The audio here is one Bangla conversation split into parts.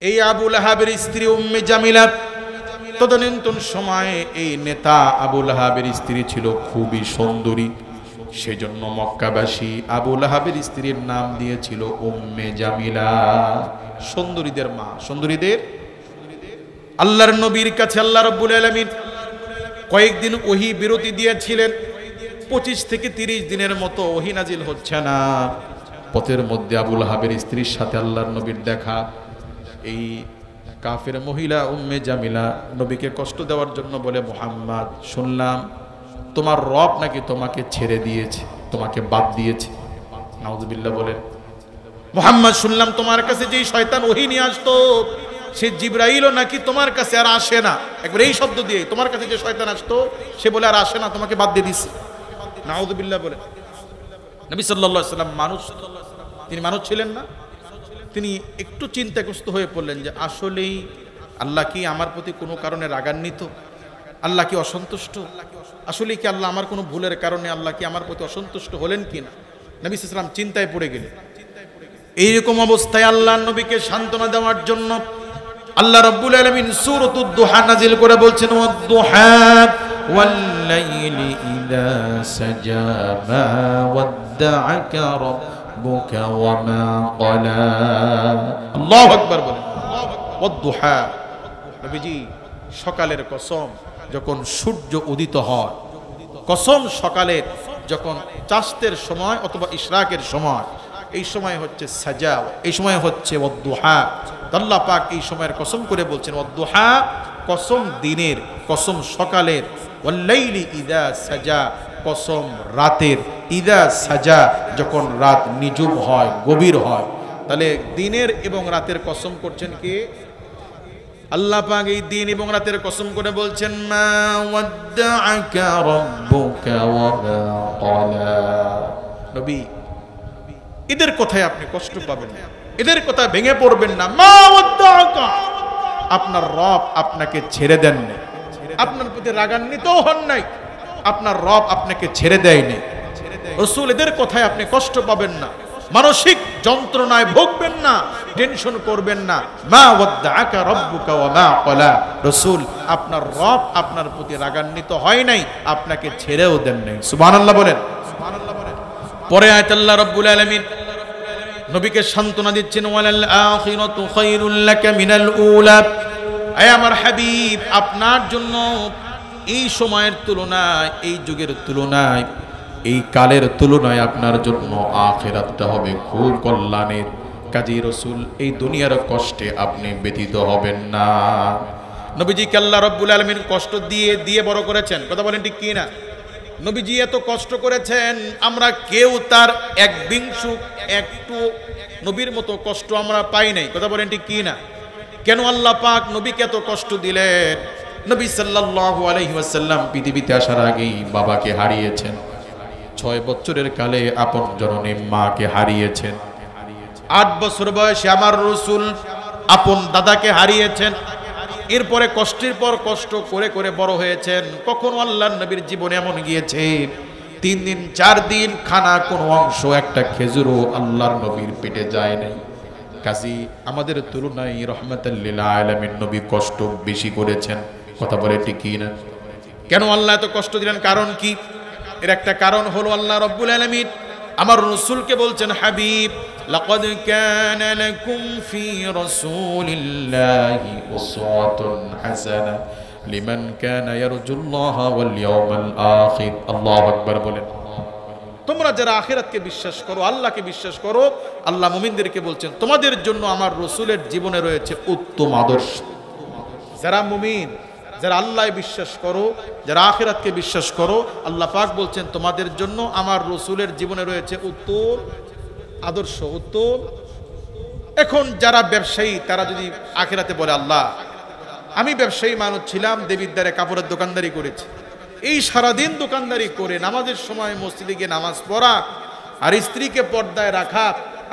এই আবু লাহাবের স্ত্রী উম্মে জামিলা, তদানীন্তন সময়ে এই নেতা আবু লাহাবের স্ত্রী ছিল খুবই সুন্দরী। সেজন্য মক্কাবাসী আবু লাহাবের স্ত্রীর নাম দিয়েছিল উম্মে জামিলা, সুন্দরীদের মা। সুন্দরীদের আল্লাহর নবীর কাছে আল্লাহ রাব্বুল আলামিন কয়েকদিন ওহী বিরতি দিয়েছিলেন। 25 থেকে 30 দিনের মতো ওহী নাজিল হচ্ছে না। পথের মধ্যে আবু লাহাবের স্ত্রীর সাথে আল্লাহর নবীর দেখা। এই কাফের মহিলা উম্মে জামিলা নবীকে কষ্ট দেওয়ার জন্য বলে, মুহাম্মদ শুনলাম তোমার রব নাকি তোমাকে ছেড়ে দিয়েছে, তোমাকে বাদ দিয়েছে। নাউজুবিল্লাহ বলেন। মুহাম্মদ শুনলাম তোমার কাছে যেই শয়তান ওহী নিয়ে আসতো সে জিবরাইলও নাকি তোমার কাছে আর আসে না। একবার এই শব্দ দিয়ে তোমার কাছে যে শয়তান আসতো সে বলে আর আসে না, তোমাকে বাদ দিয়ে দিছে। নাউজুবিল্লাহ বলেন। নবী সাল্লাল্লাহু আলাইহি ওয়াসাল্লাম মানুষ, তিনি মানুষ ছিলেন না। তিনি একটু চিন্তাগ্রস্ত হয়ে পড়লেন যে আসলেই আল্লাহ কি আমার প্রতি কোনো কারণে রাগান্বিত, আল্লাহ কি অসন্তুষ্ট, আসলে কি আল্লাহ আমার কোনো ভুলের কারণে আল্লাহ কি আমার প্রতি অসন্তুষ্ট হলেন কিনা। নবী সাল্লাল্লাহু আলাইহি ওয়াসাল্লাম চিন্তায় পড়ে গেলেন। এইরকম অবস্থায় আল্লাহ নবীকে সান্ত্বনা দেওয়ার জন্য আল্লাহ রাব্বুল আলামিন সূরাতুদ দুহা নাজিল করে বলছেন, ওয়াদ-দুহা ওয়াল-লাইলি ইযা সাজা মা ওয়াদ্দাআকা রাব্বুকা ওয়া মা ক্বালা। আল্লাহু আকবার বলেন। ওয়াদ-দুহা, নবীজি সকালের কসম, যখন সূর্য উদিত হয়, কসম সকালের যখন চাঁদের সময় অথবা ইশরাকের সময়, এই সময় হচ্ছে সাজা, এই সময় হচ্ছে ওয়াদ-দুহা। আল্লাহ পাক এই সময়ের কসম করে বলছেন ওয়াদ-দুহা, কসম দিনের, কসম সকালের, ওয়াল-লাইলি ইযা সাজা, কসম রাতের, ইযা সাজা যখন রাত নিঝুম হয়, গভীর হয়। তাহলে দিনের এবং রাতের কসম করছেন কি আল্লাহ পাক। এই দিন এবং রাতের কসম করে বলছেন মা ওয়াদ্দাআকা রাব্বুকা ওয়া মা ক্বালা। নবী এদের কথায় আপনি কষ্ট পাবেন না, এদের কথা ভেঙে পড়বেন না। মা ওয়াদ্দাআকা, আপনার রব আপনাকে ছেড়ে দেন নাই, আপনার প্রতি রাগান্বিত হন নাই, আপনার রব আপনাকে ছেড়ে দেয়নি। রাসূল এদের কথায় আপনি কষ্ট পাবেন না, মানসিক যন্ত্রণায় ভুগবেন না, টেনশন করবেন না। মা ওয়াদ্দাআকা রাব্বুকা ওয়া মা ক্বালা। রাসূল আপনার রব আপনার প্রতি রাগান্বিত হয় নাই, আপনাকে ছেড়েও দেন নাই। সুবহানাল্লাহ বলেন। পরে আয়াত আল্লাহ রাব্বুল আলামিন নবীকে সান্ত্বনা দিচ্ছেন, ওয়ালাল আখিরাতু খায়রুল লাকা মিনাল উলা। আয় আমার হাবিব, আপনার জন্য এই সময়ের তুলনায়, এই যুগের তুলনায়, এই কালের তুলনায় আপনার জন্য আখিরাতটা হবে খুব কল্যাণের। কাজী রাসূল এই দুনিয়ার কষ্টে আপনি ব্যথিত হবেন না। নবীজিকে আল্লাহ রাব্বুল আলামিন কষ্ট দিয়ে দিয়ে বড় করেছেন, কথা বলেন ঠিক কি না? নবীজি এত কষ্ট করেছেন, আমরা কেউ তার এক বিংশু একটু নবীর মতো কষ্ট আমরা পাই নাই, কথা বলেন ঠিক কি না? কেন আল্লাহ পাক নবীকে এত কষ্ট দিলেন? নবী সাল্লাল্লাহু আলাইহি ওয়াসাল্লাম পৃথিবীতে আসার আগেই বাবাকে হারিয়েছেন, 6 বছরের কালে আপন জননী মাকে হারিয়েছেন, 8 বছর বয়সে আমার রাসূল আপন দাদাকে হারিয়েছেন। এরপরে কষ্টের পর কষ্ট করে করে বড় হয়েছেন। কখনো আল্লাহর নবীর জীবনে এমন গিয়েছে 3 দিন 4 দিন খানা কোনো অংশ একটা খেজুরও আল্লাহর নবীর পেটে যায় নাই। কাজী আমাদের তুলনায় রাহমাতাল লিল আলামিন নবী কষ্ট বেশি করেছেন, কথা বলে ঠিক কি না? কেন আল্লাহ এত কষ্ট দিলেন, কারণ কি? এর একটা কারণ হলো আল্লাহ রাব্বুল আলামিন আমার রাসূলকে বলছেন, হাবিব লাকাদ কানা লাকুম ফি রাসূলিল্লাহি উসওয়াতুন হাসানা লিমান কানা ইয়ারজুল্লাহা ওয়াল ইয়াওমাল আখির। আল্লাহু আকবার বলেন। তোমরা যারা আখিরাতকে বিশ্বাস করো, আল্লাহকে বিশ্বাস করো, আল্লাহ মুমিনদেরকে বলছেন তোমাদের জন্য আমার রাসূলের জীবনে রয়েছে উত্তম আদর্শ। যারা মুমিন, যারা আল্লাহ বিশ্বাস করো, যারা আখিরাতকে বিশ্বাস করো, আল্লাহ পাক বলছেন তোমাদের জন্য আমার রাসূলের জীবনে রয়েছে উত্তম আদর্শ, উত্তম। এখন যারা ব্যবসায়ী তারা যদি আখিরাতে বলে আল্লাহ আমি ব্যবসায়ী মানুষ ছিলাম, দেবীর দ্বারে কাপড়ের দোকানদারি করেছি, এই সারাদিন দোকানদারি করে নামাজের সময় মসজিদে গিয়ে নামাজ পড়া আর স্ত্রীকে পর্দায় রাখা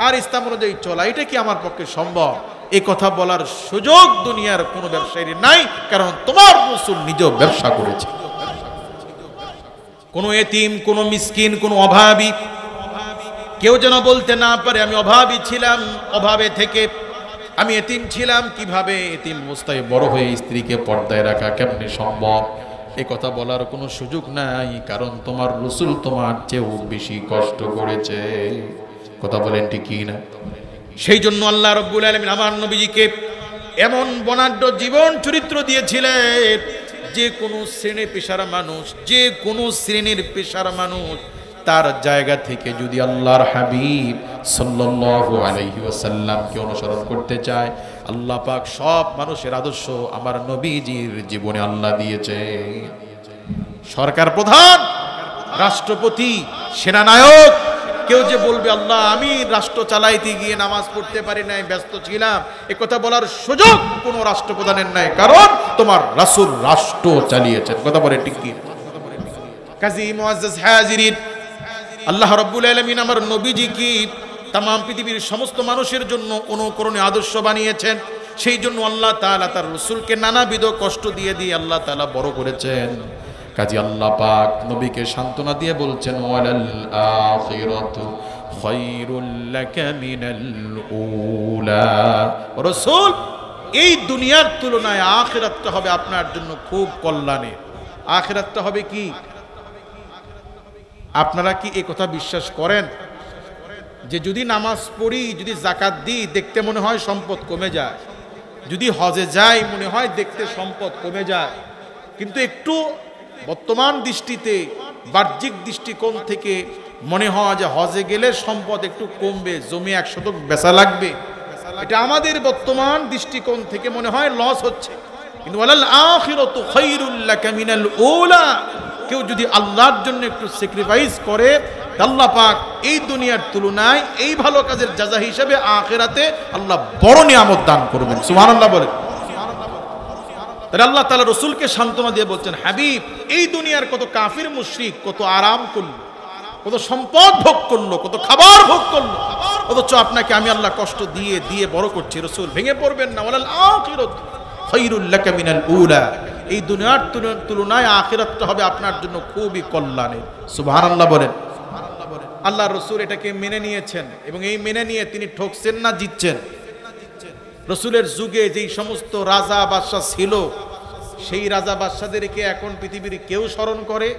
আর ইসলাম অনুযায়ী চলা, এটা কি আমার পক্ষে সম্ভব? এই কথা বলার সুযোগ দুনিয়ার কোনো ব্যবসায়ীর নাই, কারণ তোমার রাসূল নিজেও ব্যবসা করেছে। কোনো এতিম, কোনো মিসকিন, কোনো অভাবী কেউ যেন বলতে না পারে আমি অভাবী ছিলাম, অভাবে থেকে আমি এতিম ছিলাম, কিভাবে এতিম অবস্থায় বড় হয়ে স্ত্রীকে পর্দায় রাখা কেমনে সম্ভব? এ কথা বলার কোনো সুযোগ নাই, কারণ তোমার রাসূল তোমার চেয়েও বেশি কষ্ট করেছে। কথা বলেন ঠিক কি না? সেই জন্য আল্লাহ রাব্বুল আলামিন আমার নবীজিকে এমন বর্ণাঢ্য জীবন চরিত্র দিয়েছিলেন, যে কোনো শ্রেণীর পেশার মানুষ, যে কোনো শ্রেণীর পেশার মানুষ তার জায়গা থেকে যদি আল্লাহর হাবিব সাল্লাল্লাহু আলাইহি ওয়াসাল্লামকে অনুসরণ করতে চায়, আল্লাহ পাক সব মানুষের আদর্শ আমার নবীজির জীবনে আল্লাহ দিয়েছে। সরকার প্রধান, রাষ্ট্রপতি, সেনানায়ক, কেউ যে বলবে আল্লাহ আমি রাষ্ট্র চালাইতে গিয়ে নামাজ পড়তে পারি নাই, ব্যস্ত ছিলাম, এ কথা বলার সুযোগ কোনো রাষ্ট্রপ্রধানের নাই, কারণ তোমার রাসূল রাষ্ট্র চালিয়েছেন। কথা বলে ঠিক কি? কাজী মুআজ্জাজ হাজিরিন, আল্লাহ রাব্বুল আলামিন আমার নবীজিকে তামাম পৃথিবীর সমস্ত মানুষের জন্য অনুকরণীয় আদর্শ বানিয়েছেন। সেই জন্য আল্লাহ তাআলা তার রাসূলকে নানাবিধ কষ্ট দিয়ে দিয়ে আল্লাহ তাআলা বড় করেছেন। কাজী আল্লাহ পাক নবীকে সান্ত্বনা দিয়ে বলছেন, ওয়ালাল আখিরাতু খায়রুল লাকা মিনাল উলা। রাসূল, এই দুনিয়ার তুলনায় আখিরাতটা হবে আপনার জন্য খুব কল্যাণের। আখিরাতটা হবে কি? আপনারা কি এই কথা বিশ্বাস করেন যে যদি নামাজ পড়ি, যদি যাকাত দিই, দেখতে মনে হয় সম্পদ কমে যায়, যদি হজে যাই মনে হয় দেখতে সম্পদ কমে যায়, কিন্তু একটু বর্তমান দৃষ্টিতে বাহ্যিক দৃষ্টিকোণ থেকে মনে হয় যে হজে গেলে সম্পদ একটু কমবে, জমি 1 শতক বেচা লাগবে, এটা আমাদের বর্তমান দৃষ্টিকোণ থেকে মনে হয় লস হচ্ছে। কিন্তু ওয়ালাল আখিরাতু খায়রুল লাকা মিনাল উলা, কেউ যদি আল্লাহর জন্য একটু স্যাক্রিফাইস করে, আল্লাহ পাক এই দুনিয়ার তুলনায় এই ভালো কাজের জাযা হিসেবে আখিরাতে আল্লাহ বড় নিয়ামত দান করবেন। সুবহানাল্লাহ বলেন। তাহলে আল্লাহ তাআলা রাসূলকে সান্ত্বনা দিয়ে বলছেন, হাবিব, এই দুনিয়ার কত কাফির মুশরিক কত আরাম করলো, কত সম্পদ ভোগ করলো, কত খাবার ভোগ করলো, অথচ আপনাকে আমি আল্লাহ কষ্ট দিয়ে দিয়ে বড় করছি। রাসূল ভেঙে পড়বেন না। ওয়ালাল আখিরাতু খায়রুল লাকা মিনাল উলা, এই দুনিয়ার তুলনায় আখিরাতটা হবে আপনার জন্য খুবই কল্যাণের। সুবহানাল্লাহ বলেন। আল্লাহ রাসূল এটাকে মেনে নিয়েছেন, এবং এই মেনে নিয়ে তিনি ঠকছেন না, জিতছেন। রাসূলের যুগে যেই সমস্ত রাজা বাদশা ছিল, সেই রাজা বাদশাদেরকে এখন পৃথিবীর কেউ স্মরণ করে,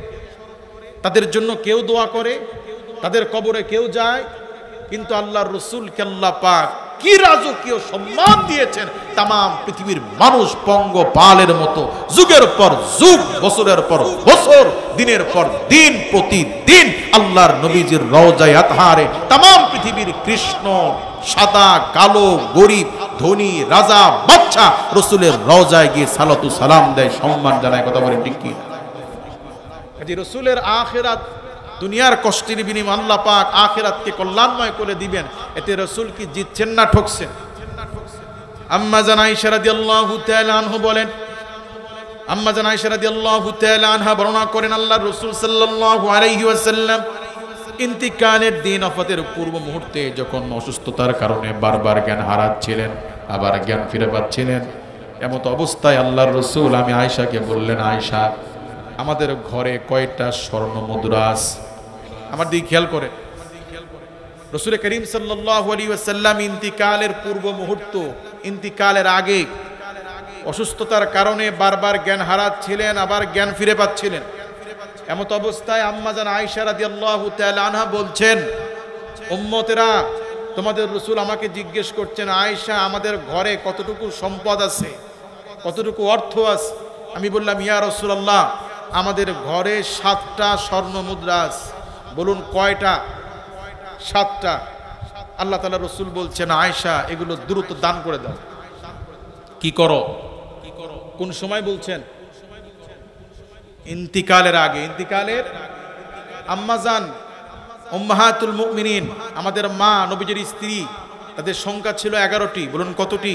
তাদের জন্য কেউ দোয়া করে, তাদের কবরে কেউ যায়, কিন্তু আল্লাহর রাসূলকে আল্লাহ পাক কি রাজকীয় সম্মান দিয়েছেন। তামাম পৃথিবীর মানুষ পঙ্গপালের মতো যুগের পর যুগ, বছরের পর বছর, দিনের পর দিন, প্রতিদিন আল্লাহর নবীজির রওজায়ে আতহারে তামাম পৃথিবীর কৃষ্ণ, সাদা, কালো, গরিব, ধনী, রাজা, বাদশা রাসূলের রওজায় গিয়ে সালাতু সালাম দেয়, সম্মান জানায়। কথা বলেন ঠিক কি? কাজে রাসূলের আখিরাত, দুনিয়ার কষ্টের বিনিময়ে আল্লাহ পাক আখিরাতকে কল্যাণময় করে দিবেন। এতে রাসূল কি জিতছেন না ঠকছেন? আম্মা জান আয়েশা রাদিয়াল্লাহু তাআলা আনহা বলেন, আম্মা জান আয়েশা রাদিয়াল্লাহু তাআলা আনহা বর্ণনা করেন, আল্লাহর রাসূল সাল্লাল্লাহু আলাইহি ওয়াসাল্লাম ইন্তিকালের দিন, ওফাতের পূর্ব মুহূর্তে যখন অসুস্থতার কারণে বারবার জ্ঞান হারাচ্ছিলেন, আবার জ্ঞান ফিরে পাচ্ছিলেন, এমত অবস্থায় আল্লাহর রাসূল আমি আয়েশাকে বললেন, আয়েশা, আমাদের ঘরে কয়টা স্বর্ণ মুদ্রা আছে? আমার দিকে খেয়াল করে। রাসূল করিম সাল্লাল্লাহু আলাইহি ওয়াসাল্লাম ইন্তিকালের পূর্ব মুহূর্ত, ইন্তিকালের আগে অসুস্থতার কারণে বারবার জ্ঞান হারাচ্ছিলেন, আবার জ্ঞান ফিরে পাচ্ছিলেন। এমত অবস্থায় আম্মা জান আয়েশা রাদিয়াল্লাহু তাআলা আনহা বলছেন, উম্মতেরা, তোমাদের রাসূল আমাকে জিজ্ঞেস করছেন, আয়েশা, আমাদের ঘরে কতটুকু সম্পদ আছে, কতটুকু অর্থ আছে? আমি বললাম, ইয়া রাসূলুল্লাহ, আমাদের ঘরে 7টা স্বর্ণ মুদ্রা আছে। বলুন কয়টা? 7টা। আল্লাহ তাআলা রাসূল বলছেন, আয়েশা, এগুলো দ্রুত দান করে দাও। কি করো? কোন সময় বলছেন? ইন্তিকালের আগে। ইন্তিকালের আম্মা জান উম্মাহাতুল মুমিনিন, আমাদের মা, নবীজির স্ত্রী, তাদের সংখ্যা ছিল 11টি। বলুন কতটি?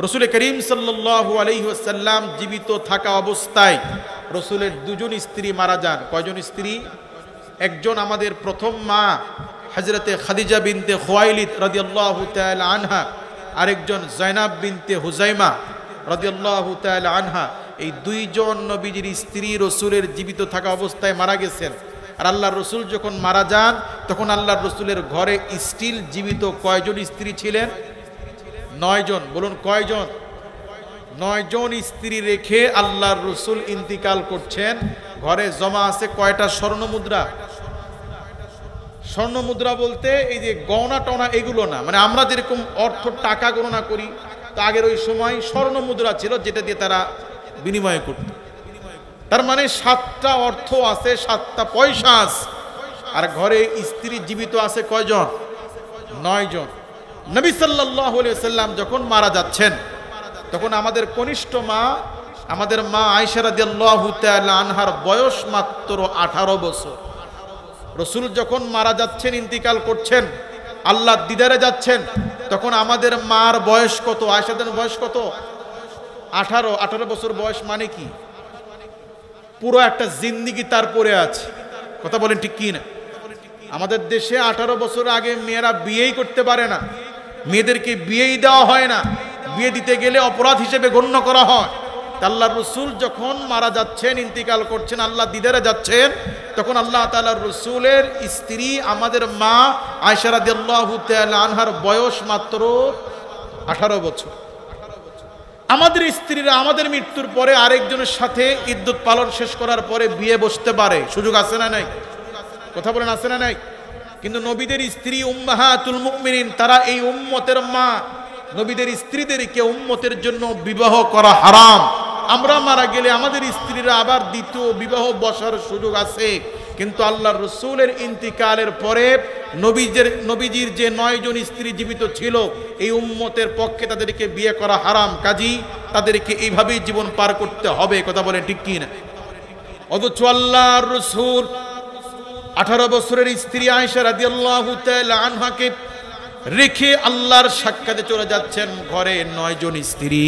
রাসূল করিম সাল্লাল্লাহু আলাইহি ওয়াসাল্লাম জীবিত থাকা অবস্থায় রাসূলের 2জন স্ত্রী মারা যান। কয়জন স্ত্রী? একজন আমাদের প্রথম মা হযরতে খাদিজা বিনতে খুয়াইলিদ রাদিয়াল্লাহু তাআলা আনহা, আরেকজন জয়নাব বিনতে হুজাইমা রাদিয়াল্লাহু তাআলা আনহা। এই 2জন নবীজির স্ত্রী রাসূলের জীবিত থাকা অবস্থায় মারা গেছেন। আর আল্লাহর রাসূল যখন মারা যান, তখন আল্লাহর রাসূলের ঘরে স্টিল জীবিত কয়জন স্ত্রী ছিলেন? 9 জন। বলুন কয়জন? 9 জন স্ত্রী রেখে আল্লাহর রসুল ইন্তিকাল করছেন। ঘরে জমা আছে কয়টা স্বর্ণ মুদ্রা? স্বর্ণ মুদ্রা বলতে এই যে গহনা টনা এগুলো না, মানে আমরা যেরকম অর্থ টাকা গণনা করি, তা আগের ওই সময় স্বর্ণ মুদ্রা ছিল যেটা দিয়ে তারা বিনিময় করত। তার মানে 7টা অর্থ আছে, 7টা পয়সা আছে। আর ঘরে স্ত্রী জীবিত আছে কয়জন? 9 জন। নবী সাল্লাল্লাহু আলাইহি ওয়াসাল্লাম যখন মারা যাচ্ছেন তখন আমাদের কনিষ্ঠ মা, আমাদের মা আয়েশা রাদিয়াল্লাহু তাআলা আনহার বয়স মাত্র 18 বছর। রসুল যখন মারা যাচ্ছেন, ইন্তিকাল করছেন, আল্লাহর দিদারে যাচ্ছেন, তখন আমাদের মার বয়স কত? আয়েশাদের বয়স কত? 18 বছর বয়স। মানে কি পুরো একটা জিন্দেগি তার পরে আছে। কথা বলেন ঠিক কি না? আমাদের দেশে 18 বছর আগে মেয়েরা বিয়েই করতে পারে না, মেয়েদেরকে বিয়েই দেওয়া হয় না, বিয়ে দিতে গেলে অপরাধ হিসেবে গণ্য করা হয়। আল্লাহর রসুল যখন মারা যাচ্ছেন, ইন্তিকাল করছেন, আল্লাহ দিদারে যাচ্ছেন, তখন আল্লাহ তাআলার রসুলের স্ত্রী আমাদের মা আয়েশা রাদিয়াল্লাহু তাআলা আনহার বয়স মাত্র 18 বছর। আমাদের স্ত্রীরা আমাদের মৃত্যুর পরে আরেকজনের সাথে ইদ্যত পালন শেষ করার পরে বিয়ে বসতে পারে, সুযোগ আছে না নাই? কথা বলেন আছে না নাই? কিন্তু নবীদের স্ত্রী উম্মাহাতুল মুমিনিন, তারা এই উম্মতের মা, নবীদের স্ত্রীদেরকে উম্মতের জন্য বিবাহ করা হারাম। আমরা মারা গেলে আমাদের স্ত্রীরা আবার দ্বিতীয় বিবাহ বসার সুযোগ আছে, কিন্তু আল্লাহর রসুলের ইন্তিকালের পরে নবীজির যে 9 জন স্ত্রী জীবিত ছিল, এই উম্মতের পক্ষে তাদেরকে বিয়ে করা হারাম। কাজী তাদেরকে এইভাবেই জীবন পার করতে হবে। কথা বলেন ঠিক কি না? অথচ আল্লাহর রসুল 18 বছরের স্ত্রী আয়েশা রাদিয়াল্লাহু তাআলা আনহাকে রেখে আল্লাহর সাক্ষাতে চলে যাচ্ছেন। ঘরে 9 জন স্ত্রী,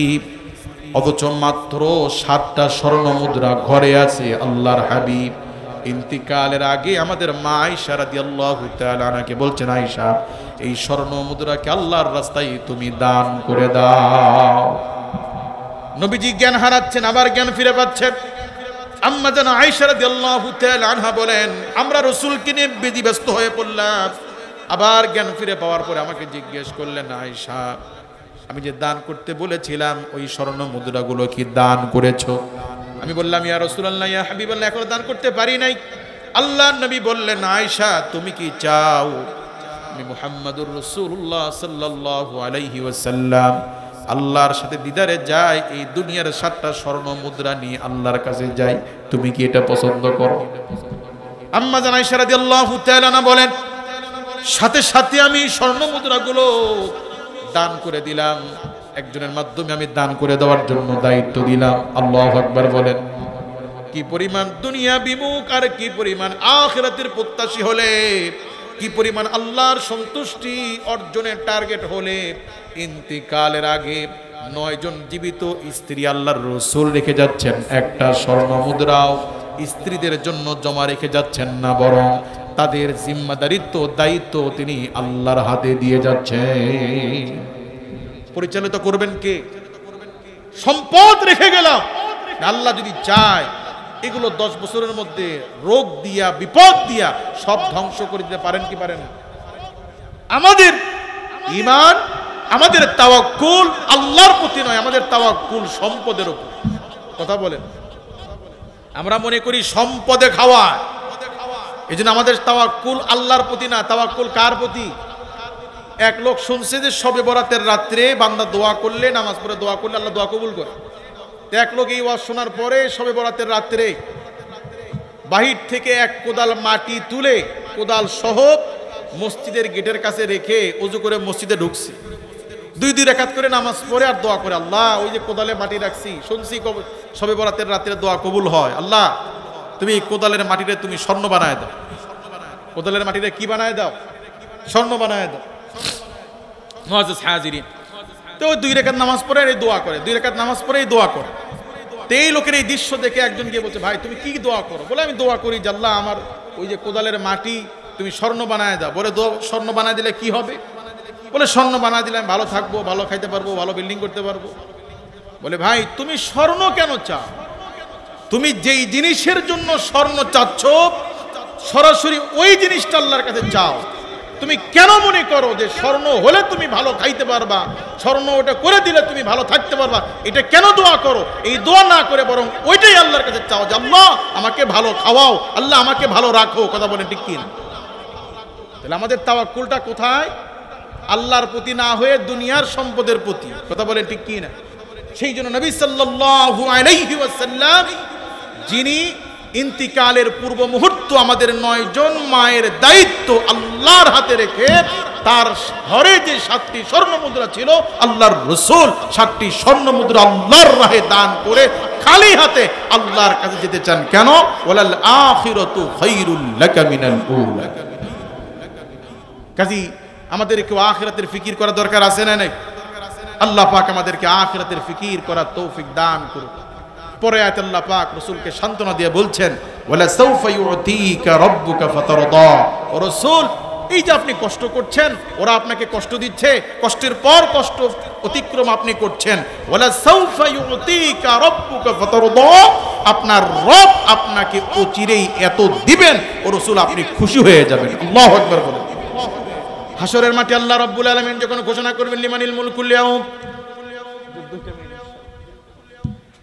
অথচ মাত্র 7টা স্বর্ণ মুদ্রা ঘরে আছে। আল্লাহর হাবিব ইন্তিকালের আগে আমাদের মা আয়েশা রাদিয়াল্লাহু তাআলা আনহাকে বলছেন, আয়েশা, এই স্বর্ণ মুদ্রাকে আল্লাহর রাস্তায় তুমি দান করে দাও। নবীজি জ্ঞান হারাচ্ছেন, আবার জ্ঞান ফিরে পাচ্ছেন। আম্মা জান আয়েশা রাদিয়াল্লাহু তাআলা আনহা বলেন, আমরা রাসূলকে নিয়ে ব্যস্ত হয়ে পড়লাম। আবার জ্ঞান ফিরে পাওয়ার পরে আমাকে জিজ্ঞেস করলেন, আয়েশা, আমি যে দান করতে বলেছিলাম ওই স্বর্ণ মুদ্রাগুলো কি দান করেছো? আমি বললাম, ইয়া রাসূলুল্লাহ, ইয়া হাবিবাল্লাহ, এখনো দান করতে পারি নাই। আল্লাহর নবী বললেন, আয়েশা, তুমি কি চাও আমি মুহাম্মাদুর রাসূলুল্লাহ সাল্লাল্লাহু আলাইহি ওয়াসাল্লাম আল্লাহর সাথে দিদারে যাই, এই দুনিয়ার 7টা স্বর্ণ মুদ্রা নিয়ে আল্লাহর কাছে যাই? তুমি কি এটা পছন্দ করো? আম্মা জান আয়েশা রাদিয়াল্লাহু তাআলা আনহা বলেন, সাথে সাথে আমি স্বর্ণ মুদ্রাগুলো দান করে দিলাম। একজনের মাধ্যমে আমি দান করে দেওয়ার জন্য দায়িত্ব দিলাম। আল্লাহু আকবার বলেন। কি পরিমাণ দুনিয়া বিমুখ আর কি পরিমাণ আখিরাতের প্রত্যাশী হলে, কি পরিমাণ আল্লাহর সন্তুষ্টি অর্জনের টার্গেট হলে ইন্তিকালের আগে 9 জন জীবিত স্ত্রী আল্লাহর রাসূল রেখে যাচ্ছেন, একটা স্বর্ণ মুদ্রাও স্ত্রীদের জন্য জমা রেখে যাচ্ছেন না, বরং তাদের জিম্মাদারিত্ব, দায়িত্ব তিনি আল্লাহর হাতে দিয়ে যাচ্ছেন। পরিচালিত করবেন কে? সম্পদ রেখে গেলাম, আল্লাহ যদি চায় এগুলো 10 বছরের মধ্যে রোগ দিয়া, বিপদ দিয়া সব ধ্বংস করে দিতে পারেন কি পারেন? আমাদের ঈমান, আমাদের তাওয়াক্কুল আল্লাহর প্রতি নয়, আমাদের তাওয়াক্কুল সম্পদের উপর। কথা বলেন। আমরা মনে করি সম্পদে খাওয়া, এই জন্য আমাদের তাওয়াক্কুল আল্লাহর প্রতি না। তাওয়াক্কুল কার প্রতি? এক লোক শুনছে যে শবে বরাতের রাত্রে বান্দা দোয়া করলে, নামাজ পড়ে দোয়া করলে আল্লাহ দোয়া কবুল করে। এক লোক এই ওয়াজ শোনার পরে শবে বরাতের রাত্রে বাহির থেকে এক কোদাল মাটি তুলে, কোদাল সহ মসজিদের গেটের কাছে রেখে ওযু করে মসজিদে ঢুকছে। 2 রাকাত করে নামাজ পড়ে আর দোয়া করে, আল্লাহ, ওই যে কোদালে মাটি রাখছি, শুনছি শবে বরাতের রাত্রে দোয়া কবুল হয়, আল্লাহ তুমি কোদালের মাটিতে তুমি স্বর্ণ বানায় দাও। কোদালের মাটিতে কি বানায় দাও? স্বর্ণ বানায় দাও। মুআজ্জাজ হাজিরিন, তো 2 রাকাত নামাজ পড়ে এই দোয়া করে, 2 রাকাত নামাজ পড়ে এই দোয়া করে। তো এই লোকের এই দৃশ্য দেখে একজন গিয়ে বলছে, ভাই তুমি কি দোয়া করো? বলে, আমি দোয়া করি যে আল্লাহ আমার ওই যে কোদালের মাটি তুমি স্বর্ণ বানায় দাও। বলে, স্বর্ণ বানায় দিলে কি হবে? বলে, স্বর্ণ বানায় দিলে আমি ভালো থাকবো, ভালো খাইতে পারবো, ভালো বিল্ডিং করতে পারবো। বলে, ভাই তুমি স্বর্ণ কেন চাও? তুমি যেই জিনিসের জন্য স্বর্ণ চাচ্ছ সরাসরি ওই জিনিসটা আল্লাহর কাছে চাও। তুমি কেন মনে করো যে স্বর্ণ হলে তুমি ভালো খাইতে পারবা, স্বর্ণ ওটা করে দিলে তুমি ভালো থাকতে পারবা? এটা কেন দোয়া করো? এই দোয়া না করে বরং ওইটাই আল্লাহর কাছে চাও যে আল্লাহ আমাকে ভালো খাওয়াও, আল্লাহ আমাকে ভালো রাখো। কথা বলেন ঠিক কিনা? তাহলে আমাদের তাওয়াক্কুলটা কোথায়? আল্লাহর প্রতি না হয়ে দুনিয়ার সম্পদের প্রতি। কথা বলেন ঠিক কিনা? সেই জন্য নবী সাল্লাল্লাহু আলাইহি ওয়াসাল্লাম, যিনি ইন্তিকালের পূর্ব মুহূর্ত আমাদের 9 জন মায়ের দায়িত্ব আল্লাহর হাতে রেখে তার ঘরে যে 7টি স্বর্ণ মুদ্রা ছিল, আল্লাহর রাসূল 7টি স্বর্ণ মুদ্রা আল্লাহর রাহে দান করে খালি হাতে আল্লাহর কাছে যেতে চান। কেন? ওয়ালাল আখিরাতু খায়রুল লাকা মিনাল উলা। কাজী আমাদেরকে আখিরাতের ফিকির করা দরকার আছে না নাই? আল্লাহ পাক আমাদেরকে আখিরাতের ফিকির করার তৌফিক দান করুন। পরে আয়াতে আল্লাহ পাক রাসূলকে সান্ত্বনা দিয়ে বলছেন, ওয়ালা সাউফা ইউতিকা রাব্বুকা ফাতারদা। ও রাসূল, এই যে আপনি কষ্ট করছেন, ওরা আপনাকে কষ্ট দিচ্ছে, কষ্টের পর কষ্ট অতিক্রম আপনি করছেন, ওয়ালা সাউফা ইউতিকা রাব্বুকা ফাতারদা, আপনার রব আপনাকে অচিরেই এত দিবেন ও রাসূল আপনি খুশি হয়ে যাবেন। আল্লাহু আকবার বলেন। হাসরের মাঠে আল্লাহ রাব্বুল আলামিন যখন ঘোষণা করবেন লিমানিল মুলকুল ইয়াউম,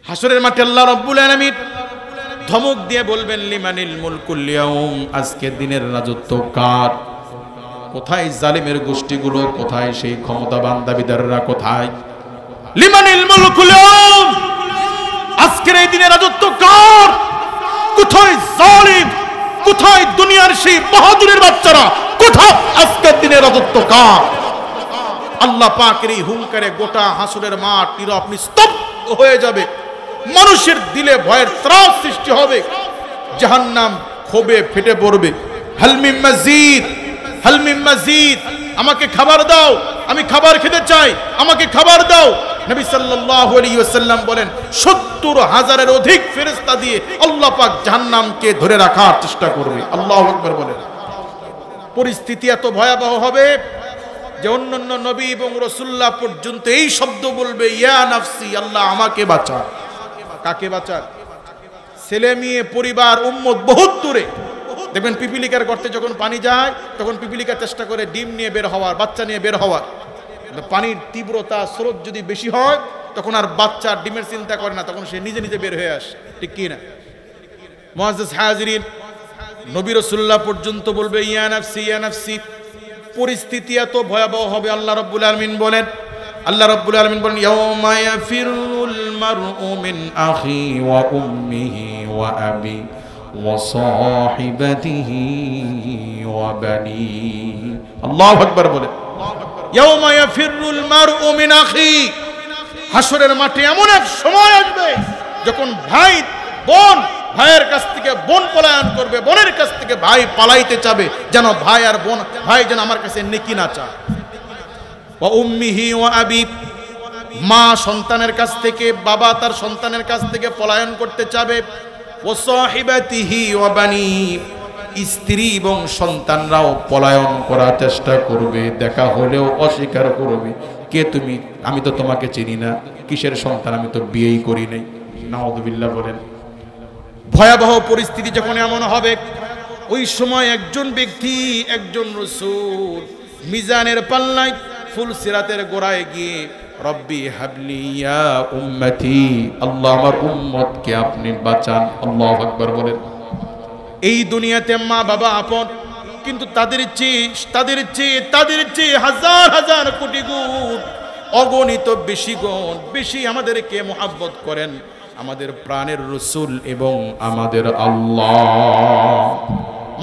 হাসরের মাঠে আল্লাহ রাব্বুল আলামিন ধমক দিয়ে বলবেন লিমানিল মুলকুল ইয়াউম, আজকের দিনের রাজত্ব কার? কোথায় জালিমের গোষ্ঠীগুলো? কোথায় সেই ক্ষমতাবান দাবিদাররা? কোথায়? লিমানিল মুলকুল ইয়াউম, আজকের এই দিনের রাজত্ব কার? কোথায় জালিম? কোথায় দুনিয়ার সেই বাহাদুরের বাচ্চারা? কোথায় আজকের দিনের রাজত্ব কার? আল্লাহ পাকের এই হুঙ্কারে গোটা হাসরের মাঠ নীরব নিস্তব্ধ হয়ে যাবে। মানুষের দিলে ভয়ের ত্রাস সৃষ্টি হবে, জাহান্নাম ক্ষোভে ফেটে পড়বে। হালমিম মাজিদ, হালমিম মাজিদ, আমাকে খাবার দাও, আমি খাবার খেতে চাই, আমাকে খাবার দাও। নবী সাল্লাল্লাহু আলাইহি ওয়াসাল্লাম বলেন ৭০,০০০-এর অধিক ফেরেশতা দিয়ে আল্লাহ পাক জাহান্নামকে ধরে রাখার চেষ্টা করবে। আল্লাহু আকবার বলেন। পরিস্থিতি এত ভয়াবহ হবে যে অন্যান্য নবী এবং রাসূলুল্লাহ পর্যন্ত এই শব্দ বলবে, ইয়া নাফসি, আল্লাহ আমাকে বাঁচা। কাকে বাঁচান? ছেলে মেয়ে পরিবার উম্মত বহুত দূরে। দেখবেন পিপিলিকার গর্তে যখন পানি যায় তখন পিপিলিকা চেষ্টা করে ডিম নিয়ে বের হওয়ার, বাচ্চা নিয়ে বের হওয়ার। পানির তীব্রতা স্রোত যদি বেশি হয় তখন আর বাচ্চা ডিমের চিন্তা করে না, তখন সে নিজে নিজে বের হয়ে আসে। ঠিক কি না? মুআজ্জাজ হাজিরিন, নবী রাসূলুল্লাহ পর্যন্ত বলবে ইয়া নাফসি, ইয়া নাফসি। পরিস্থিতি এত ভয়াবহ হবে। আল্লাহ রাব্বুল আলামিন বলেন, আল্লাহ রাব্বুল আলামিন বলেন, ইয়াউমা ইয়াফিরুল মারউ মিন আখি ওয়া উম্মিহি ওয়া আবি ওয়া সাহিবাতিহি ওয়া বানি। আল্লাহু আকবার বলেন। ইয়াউমা ইয়াফিরুল মারউ মিন আখি, হাসরের মাঠে এমন এক সময় আসবে যখন ভাই বোন, ভাইয়ের কাছ থেকে বোন পলায়ন করবে, বোনের কাছ থেকে ভাই পালাইতে চাবে, যেন ভাই আর বোন, ভাই যেন আমার কাছে নেকি না চায়। ওয়া উম্মিহি ওয়া আবি, মা সন্তানের কাছ থেকে, বাবা তার সন্তানের কাছ থেকে পলায়ন করতে চাবে। ওয়া সাহিবাতিহি ওয়া বানি, স্ত্রী এবং সন্তানরাও পলায়ন করার চেষ্টা করবে, দেখা হলেও অস্বীকার করবে। কে তুমি? আমি তো তোমাকে চিনি না। কিসের সন্তান? আমি তো বিয়েই করি নাই। নাউযুবিল্লাহ বলেন। ভয়াবহ পরিস্থিতি যখন এমন হবে, ওই সময় একজন ব্যক্তি, একজন রাসূল মিজানের পাল্লায় ফুল সিরাতের গোড়ায় গিয়ে রব্বি হাবলি ইয়া উম্মতি, আল্লাহ আমার উম্মতকে আপনি বাঁচান। আল্লাহু আকবার বলেন। এই দুনিয়াতে মা বাবা আপন, কিন্তু তাদের চেয়ে হাজার হাজার কোটি গুণ, অগণিত বেশি আমাদেরকে মুহাব্বত করেন আমাদের প্রাণের রাসূল এবং আমাদের আল্লাহ।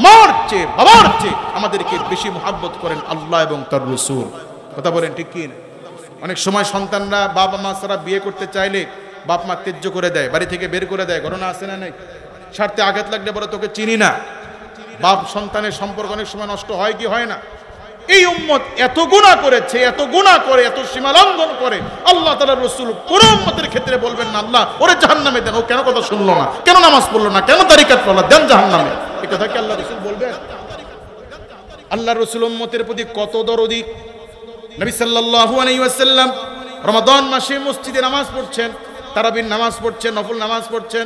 মার চেয়ে, বাবার চেয়ে আমাদেরকে বেশি মুহাব্বত করেন আল্লাহ এবং তার রাসূল। কথা বলেন ঠিক কি না? অনেক সময় সন্তানরা বাবা মা ছাড়া বিয়ে করতে চাইলে বাপ মা ত্যায্য করে দেয়, বাড়ি থেকে বের করে দেয়। ঘটনা আছে না নাই? স্বার্থে আঘাত লাগলে বলে তোকে চিনি না। বাপ সন্তানের সম্পর্ক অনেক সময় নষ্ট হয় কি হয় না? এই উম্মত এত গুনাহ করেছে, এত গুনাহ করে, এত সীমা লঙ্ঘন করে, আল্লাহ তাআলার রাসূল কোন উম্মতের ক্ষেত্রে বলবেন না আল্লাহ ওরে জাহান্নামে দেন, ও কেন কথা শুনলো না, কেন নামাজ পড়লো না, কেন তারিকাত পড়লো না, দেন জাহান্নামে। এই কথা কি আল্লাহ রাসূল বলবেন? আল্লাহর রাসূল উম্মতের প্রতি কত দরদি। নবী সাল্লাল্লাহু আলাইহি ওয়াসাল্লাম রমাদান মাসে মসজিদে নামাজ পড়ছেন, তারাবির নামাজ পড়ছেন, নফল নামাজ পড়ছেন।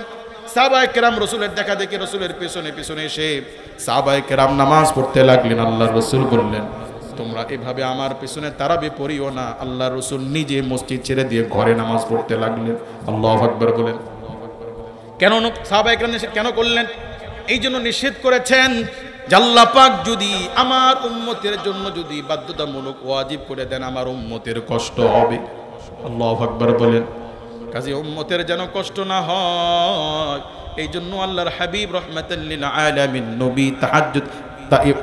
সাহাবায়ে কেরাম রাসূলের দেখা দেখে রাসূলের পেছনে পেছনে এসে সাহাবায়ে কেরাম নামাজ পড়তে লাগলেন। আল্লাহর রাসূল বললেন, তোমরা এভাবে আমার পেছনে তারাবি পড়িও না। আল্লাহ রসুল নিজে মসজিদ ছেড়ে দিয়ে ঘরে নামাজ পড়তে লাগলেন। আল্লাহু আকবার বলেন। কেন সাহাবায়ে কেরাম কেন করলেন? এই জন্য নিষেধ করেছেন যে আল্লাহ পাক যদি আমার উম্মতের জন্য যদি বাধ্যতামূলক ওয়াজিব করে দেন, আমার উম্মতের কষ্ট হবে। আল্লাহু আকবার বলেন। কাজে উম্মতের যেন কষ্ট না হয়, এই জন্য আল্লাহর হাবিব রাহমাতাল লিল আলামিন নবী তাহাজ্জুদ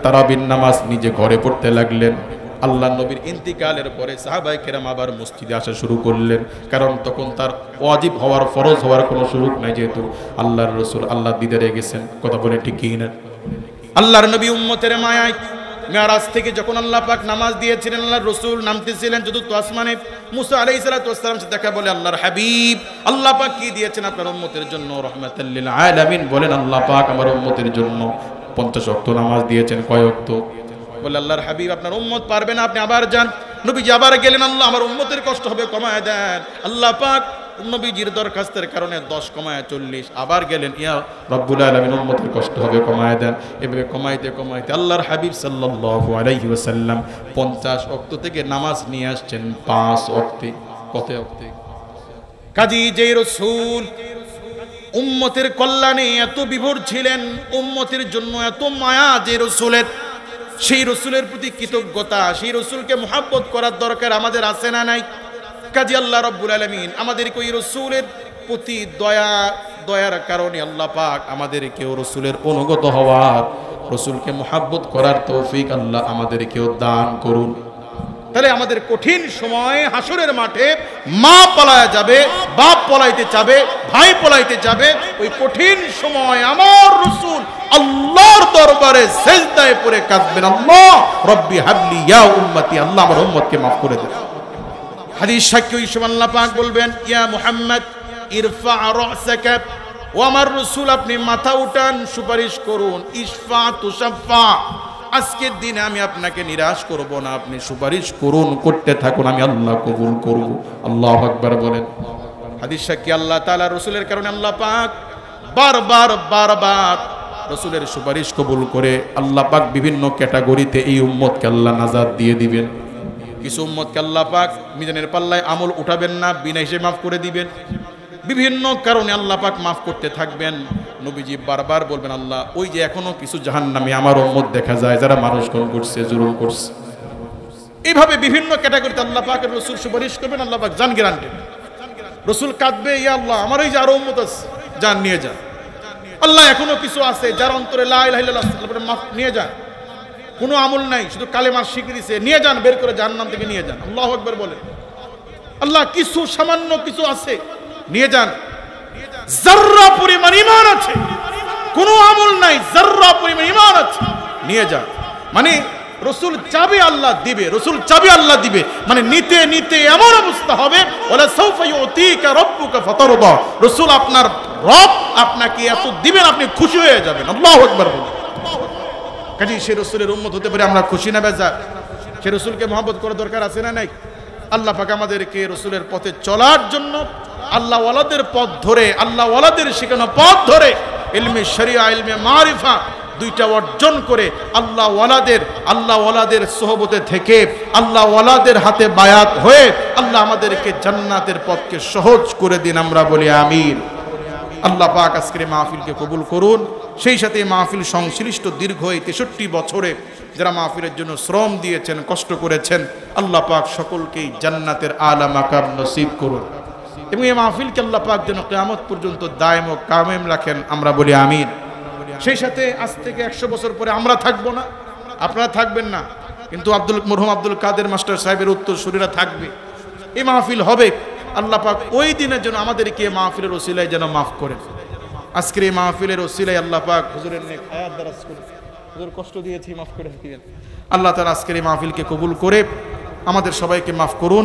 তারাবির নামাজ নিজে ঘরে পড়তে লাগলেন। আল্লাহ নবীর ইন্তিকালের পরে সাহাবায়ে কেরাম আবার মসজিদে আসা শুরু করলেন, কারণ তখন তার ওয়াজিব হওয়ার, ফরজ হওয়ার কোনো সুযোগ নাই, যেহেতু আল্লাহর রাসূল আল্লাহ দিদারে গেছেন। কথা বলে ঠিক কি না? আল্লাহর নবী উম্মতের মায়ায় মেরাজ থেকে যখন আল্লাহ পাক নামাজ দিয়েছিলেন, আল্লাহর রাসূল নামতেছিলেন চতুর্থ আসমানে, মুসা আলাইহিস সালাতু ওয়াস সালাম সাথে দেখা বলে, আল্লাহর হাবিব আল্লাহ পাক কি দিয়েছেন আপনার উম্মতের জন্য? রাহমাতাল লিল আলামিন। বলেন আল্লাহ পাক আমার উম্মতের জন্য 50 ওয়াক্ত নামাজ দিয়েছেন। কয় ওয়াক্ত? বলে আল্লাহর হাবিব আপনার উম্মত পারবে না, আপনি আবার যান। নবীজি আবার গেলেন, আল্লাহ আমার উম্মতের কষ্ট হবে, কমায় দেন। আল্লাহ পাক নবীজির দরখাস্তের কারণে 10 কমায় 40, আবার গেলেন, ইয়া রব্বুল আলামিন উম্মতের কষ্ট হবে, কমায় দেন। এভাবে কমাইতে কমাইতে আল্লাহর হাবিব সাল্লাল্লাহু আলাইহি ওয়াসাল্লাম 50 ওয়াক্ত থেকে নামাজ নিয়ে আসছেন 5 ওয়াক্তে। কত ওয়াক্তে? কাজী যে রাসূল উম্মতের কল্যাণে এত বিভোর ছিলেন, উম্মতের জন্য এত মায়া যে রাসূলের, সেই রাসূলের প্রতি কৃতজ্ঞতা, সেই রাসূলকে মুহাব্বত করার দরকার আমাদের আছে না নাই? কাজী আল্লাহ রাব্বুল আলামিন আমাদেরকে ওই রাসূলের প্রতি দয়ার কারণে আল্লাহ পাক আমাদেরকেও রাসূলের অনুগত হওয়ার, রাসূলকে মুহাব্বত করার তৌফিক আল্লাহ আমাদেরকেও দান করুন। তাহলে আমাদের কঠিন সময়ে হাসরের মাঠে মা পলায় যাবে, বাপ পলাইতে যাবে, ভাই পলাইতে যাবে, ওই কঠিন সময় আমার রাসূল আল্লাহর দরবারে সিজদায় পড়ে কাঁদবেন, আল্লাহ রব্বি হাবলি ইয়া উম্মতি, আল্লাহ আমার উম্মতকে মাফ করে দেন। হাদিস সাক্ষী ওই সময় আল্লাহ পাক বলবেন, ইয়া মুহাম্মদ ইরফা রাসাকা, ও আমার রাসূল আপনি মাথা উঠান, সুপারিশ করুন, ইশফা তুশাফা, আজকের দিনে আমি আপনাকে নিরাশ করব না, আপনি সুপারিশ করুন, করতে থাকুন, আমি আল্লাহ কবুল করব। আল্লাহু আকবার বলেন। হাদিস সাক্ষী আল্লাহ তাআলা রাসূলের কারণে আল্লাহ পাক বারবার রাসূলের সুপারিশ কবুল করে আল্লাহ পাক বিভিন্ন ক্যাটাগরিতে এই উম্মতকে আল্লাহ নাজাত দিয়ে দিবেন। কিছু উম্মতকে আল্লাহ পাক মিজানের পাল্লায় আমল উঠাবেন না, বিনা হিসেবে মাফ করে দিবেন। বিভিন্ন কারণে আল্লাহ পাক মাফ করতে থাকবেন। নবীজি বারবার বলবেন, আল্লাহ ওই যে এখনো কিছু জাহান্নামী আমার উম্মত দেখা যায় যারা মানুষ খুন করছে, জুলুম করছে। এইভাবে বিভিন্ন ক্যাটাগরিতে আল্লাহ পাকের রাসূল সুপারিশ করবেন, আল্লাহ পাক জান গ্যারান্টি। রাসূল কাঁদবে, ইয়া আল্লাহ আমার ওই যে আরো উম্মত আছে, জান নিয়ে যান। আল্লাহ এখনো কিছু আছে যার অন্তরে লা ইলাহা ইল্লাল্লাহ, মাফ নিয়ে যান। কোনো আমল নাই, শুধু কালেমার স্বীকৃতি দিয়েছে, নিয়ে যান, বের করে জাহান্নাম থেকে নিয়ে যান। আল্লাহু আকবার বলেন। আল্লাহ কিছু সামান্য কিছু আছে, নিয়ে যান। যাররা পরিমাণ ঈমান আছে, কোনো আমল নাই, যাররা পরিমাণ ঈমান আছে, নিয়ে যান। মানে রাসূল চাবে আল্লাহ দিবে, রাসূল চাবে আল্লাহ দিবে, মানে নিতে নিতে এমন অবস্থা হবে, ওয়ালা সাউফা ইউতিকা রাব্বুকা ফাতারদা, রাসূল আপনার রব আপনাকে এত দিবেন আপনি খুশি হয়ে যাবেন। আল্লাহু আকবার বলেন। কাজী সে রাসূলের উম্মত হতে পারে আমরা খুশি না বেজার? সে রাসূলকে মহব্বত করার দরকার আছে না নাই? আল্লাহ পাক আমাদেরকে রাসূলের পথে চলার জন্য, আল্লাহ ওয়ালাদের পথ ধরে, আল্লাহ ওয়ালাদের শেখানো পথ ধরে ইলমে শরিয়া, ইলমে মারিফা দুইটা অর্জন করে আল্লাহ ওয়ালাদের সোহবতে থেকে, আল্লাহ ওয়ালাদের হাতে বায়াত হয়ে আল্লাহ আমাদেরকে জান্নাতের পথকে সহজ করে দিন, আমরা বলি আমিন। আল্লাহ পাক আজকের মাহফিলকে কবুল করুন। সেই সাথে মাহফিল সংশ্লিষ্ট দীর্ঘ 63 বছরে যারা মাহফিলের জন্য শ্রম দিয়েছেন, কষ্ট করেছেন, আল্লাহ পাক সকলকেই জান্নাতের আলা মাকাম নসিব করুন এবং এই মাহফিলকে আল্লাহ পাক যেন কিয়ামত পর্যন্ত দায়েম ও কায়েম রাখেন, আমরা বলি আমিন। সেই সাথে আজ থেকে 100 বছর পরে আমরা থাকবো না, আপনারা থাকবেন না, কিন্তু মরহুম আব্দুল কাদের মাস্টার সাহেবের উত্তরসূরিরা থাকবে। এই মাহফিল হবে, আল্লাহ পাক ওই দিনের জন্য আমাদেরকে মাহফিলের ওসিলায় যেন মাফ করেন। আজকের এই মাহফিলের ওসিলায় আল্লাহ পাক হুজুরের নেক হায়াত দারাজ করুন। হুজুর কষ্ট দিয়েছি, মাফ করে দিবেন। আল্লাহ তাআলা আজকের এই মাহফিলকে কবুল করে আমাদের সবাইকে মাফ করুন।